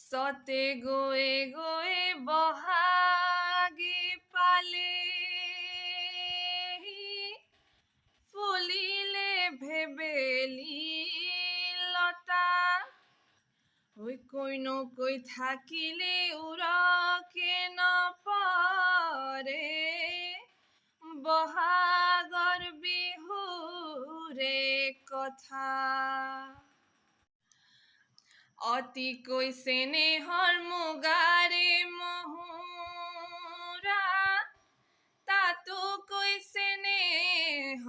চতে গৈ গৈ বহাগী পালেহি, ফুলিলে ভেবেলি লতা, ঐ কৈ নকৈ থাকিলে উৰকে নপৰে, বহাগৰ বিহুৰে কথা। অতিকৈ চেনেহৰ মুগাৰে মহুৰা, তাতোকৈ চেনেহৰ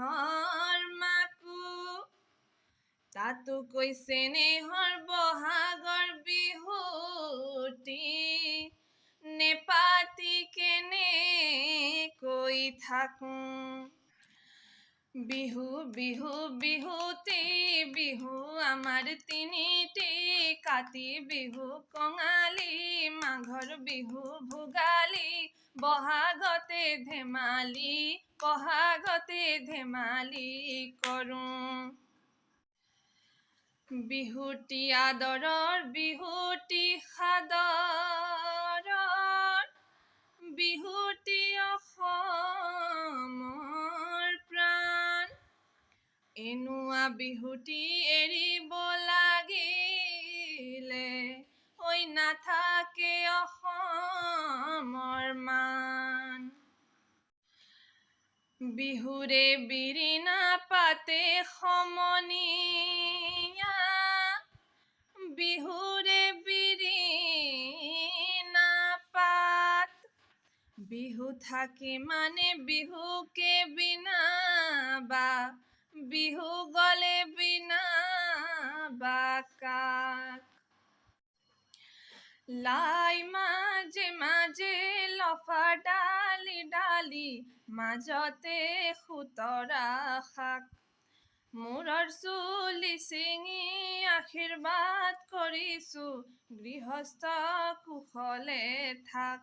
মাকো, তাতোকৈ চেনেহৰ বহাগৰ বিহুটি, নেপাতি কেনেকৈ থাকোঁ। বিহু বিহু বিহুটি বিহু আমাৰ তিনিটি, কাতি বিহু কঙালী, মাঘৰ বিহু ভোগালী, বহাগতে ধেমালি, বহাগতে ধেমালি কৰোঁ। বিহুটি আদৰৰ বিহুটি সাদৰৰ, বিহুটি অসমৰ প্ৰাণ, এনুৱা বিহুটি এৰিব লাগিলে, ঐ নাথাকে অসমৰ মান। বিহুৰে বিৰিণা পাতে সমনীয়া, বিহুৰে বিৰিণা পাত, বিহু থাকে মানে বিহুকে বিনাবা, বিহু গলে বিনাবা কাক। লাই মাজে মাজে লফা ডালি ডালি, মাজতে খুতৰা শাক, মূৰৰ চুলি ছিঙি আশীৰ্বাদ কৰিছোঁ, গৃহস্থ কুশলে থাক।